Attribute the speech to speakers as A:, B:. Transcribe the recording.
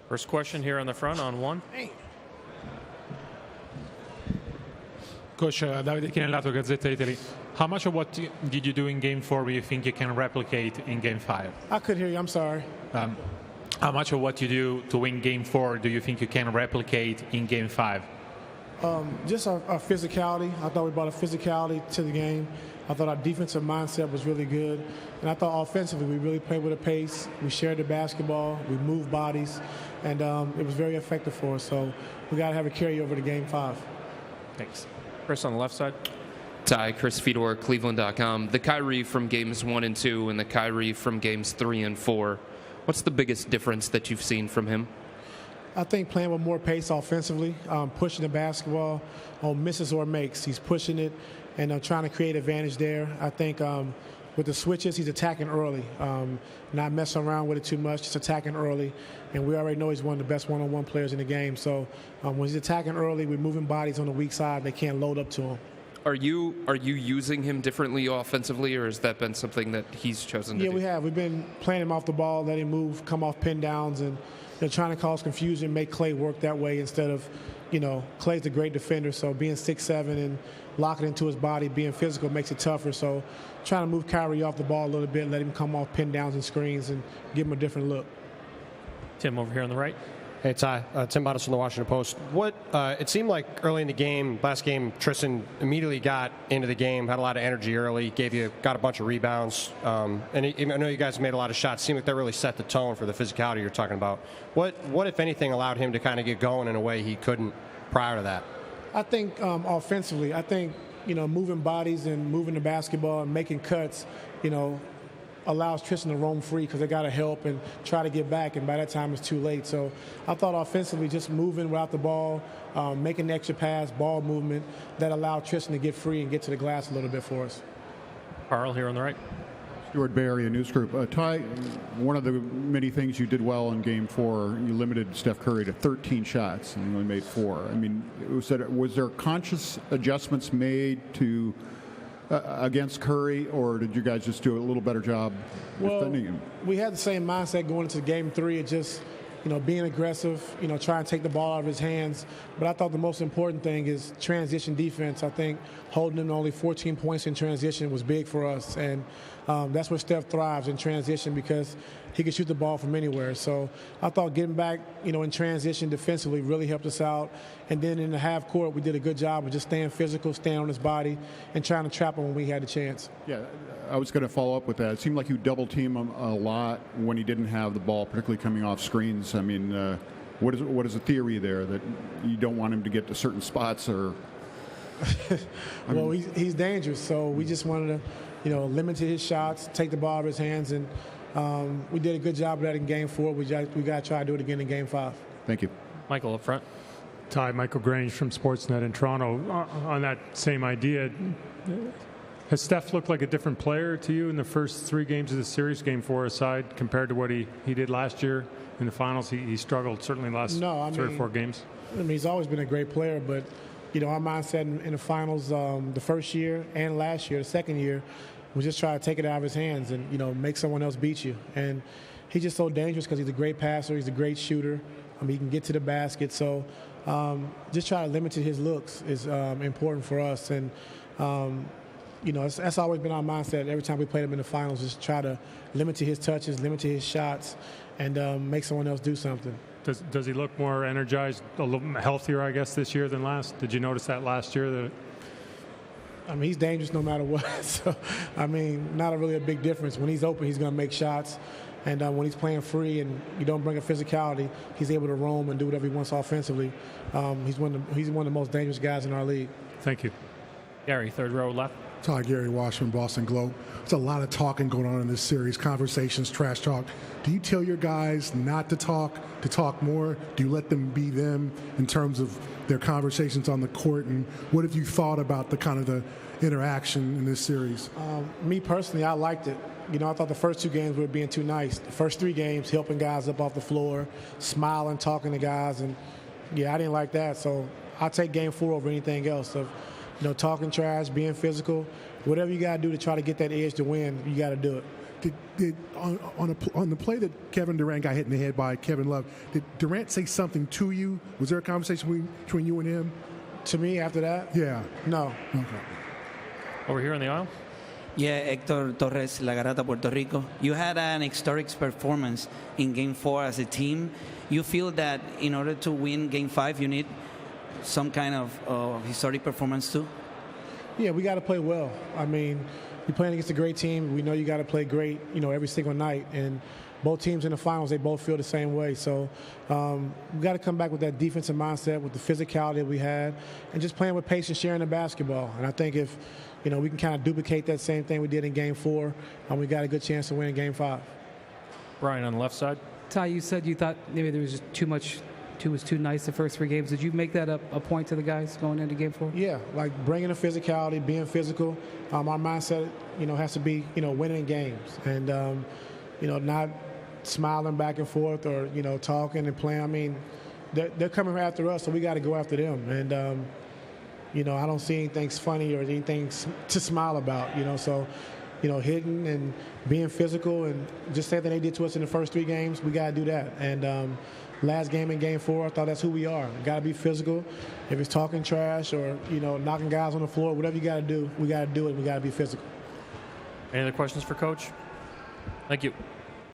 A: First question here on the front on one.
B: Coach, Davide Chinellato, Gazzetta Italy. How much of what did you do in Game 4 do you think you can replicate in Game 5?
C: I couldn't hear you. I'm sorry.
B: How much of what you do to win Game 4 do you think you can replicate in Game 5?
C: Just our physicality. I thought we brought a physicality to the game. I thought our defensive mindset was really good. And I thought offensively we really played with a pace. We shared the basketball. We moved bodies. And it was very effective for us. So we got to have a carryover to Game 5.
A: Thanks. Chris on the left side.
D: Ty, Chris Fedor, Cleveland.com. The Kyrie from Games 1 and 2 and the Kyrie from Games 3 and 4. What's the biggest difference that you've seen from him?
C: I think playing with more pace offensively, pushing the basketball on misses or makes. He's pushing it and trying to create advantage there. I think with the switches, he's attacking early, not messing around with it too much, just attacking early. And we already know he's one of the best one-on-one players in the game. So when he's attacking early, we're moving bodies on the weak side. They can't load up to him.
D: Are you using him differently offensively, or has that been something that he's chosen to do?
C: Yeah, we have. We've been playing him off the ball, letting him move, come off pin downs, and trying to cause confusion, make Clay work that way instead of, Clay's a great defender, so being 6'7" and locking into his body, being physical makes it tougher. So trying to move Kyrie off the ball a little bit, let him come off pin downs and screens and give him a different look.
A: Tim over here on the right.
E: Hey, Ty. Tim Bonnis from the Washington Post. It seemed like early in the game, last game, Tristan immediately got into the game, had a lot of energy early, got a bunch of rebounds. And I know you guys made a lot of shots. Seemed like that really set the tone for the physicality you're talking about. What if anything, allowed him to kind of get going in a way he couldn't prior to that?
C: I think offensively, moving bodies and moving the basketball and making cuts, allows Tristan to roam free because they got to help and try to get back, and by that time it's too late. So I thought offensively, just moving without the ball, making the extra pass, ball movement, that allowed Tristan to get free and get to the glass a little bit for us.
A: Carl here on the right.
F: Stuart Bay Area News Group. Ty, one of the many things you did well in Game 4, you limited Steph Curry to 13 shots and you only made 4. I mean, was there conscious adjustments made to against Curry, or did you guys just do a little better job defending him?
C: We had the same mindset going into Game 3. It just, being aggressive, trying to take the ball out of his hands. But I thought the most important thing is transition defense. I think holding him to only 14 points in transition was big for us. And that's where Steph thrives, in transition, because he can shoot the ball from anywhere. So I thought getting back, in transition defensively really helped us out. And then in the half court, we did a good job of just staying physical, staying on his body, and trying to trap him when we had the chance.
F: Yeah, I was going to follow up with that. It seemed like you double-team him a lot when he didn't have the ball, particularly coming off screens. I mean, what is the theory there, that you don't want him to get to certain spots? Or
C: well, he's dangerous, so we just wanted to, limit his shots, take the ball out of his hands, and we did a good job of that in Game 4. We got to try to do it again in Game 5.
F: Thank you.
A: Michael up front.
B: Ty, Michael Grange from Sportsnet in Toronto. On that same idea, has Steph looked like a different player to you in the first 3 games of the series, Game 4 aside, compared to what he did last year in the finals? He struggled certainly last 3 or 4 games.
C: I mean, he's always been a great player, but our mindset in the finals, the first year and last year, the second year, was just try to take it out of his hands and make someone else beat you. And he's just so dangerous because he's a great passer, he's a great shooter. He can get to the basket. So just try to limit his looks is important for us. And that's always been our mindset. Every time we played him in the finals, just try to limit his touches, limit his shots, and make someone else do something.
B: Does he look more energized, a little healthier, I guess, this year than last? Did you notice that last year?
C: He's dangerous no matter what. So, not really a big difference. When he's open, he's going to make shots. And when he's playing free and you don't bring a physicality, he's able to roam and do whatever he wants offensively. He's one of the most dangerous guys in our league.
B: Thank you.
A: Gary, third row left.
G: Todd Gary, Washington, Boston Globe. There's a lot of talking going on in this series, conversations, trash talk. Do you tell your guys not to talk more? Do you let them be them in terms of their conversations on the court? And what have you thought about the interaction in this series?
C: Me personally, I liked it. I thought the first 2 games we were being too nice. The first 3 games, helping guys up off the floor, smiling, talking to guys, and I didn't like that. So I'll take Game 4 over anything else. So, talking trash, being physical, whatever you got to do to try to get that edge to win, you got to do it.
G: On the play that Kevin Durant got hit in the head by Kevin Love, did Durant say something to you? Was there a conversation between you and him?
C: To me, after that,
G: Yeah.
C: no.
G: Okay.
A: Over here in the aisle.
H: Yeah, Hector Torres, La Garata, Puerto Rico. You had an historic performance in Game 4 as a team. You feel that in order to win Game 5, you need some kind of historic performance too?
C: Yeah, we got to play well. I mean, you're playing against a great team. We know you got to play great, every single night. And both teams in the finals, they both feel the same way. So we got to come back with that defensive mindset, with the physicality that we had, and just playing with pace and sharing the basketball. And I think if, we can kind of duplicate that same thing we did in Game 4, we got a good chance to win in Game 5.
A: Brian on the left side.
I: Ty, you said you thought maybe there was just too much. Was too nice the first 3 games. Did you make that a point to the guys going into Game 4?
C: Yeah, like bringing the physicality, being physical. Our mindset, has to be, winning games and, not smiling back and forth or, talking and playing. I mean, they're coming after us, so we got to go after them. And, I don't see anything funny or anything to smile about, So, hitting and being physical and just saying that they did to us in the first 3 games, we got to do that. And last game in Game 4, I thought that's who we are. Got to be physical. If it's talking trash or, knocking guys on the floor, whatever you got to do, we got to do it. We got to be physical.
A: Any other questions for Coach? Thank you.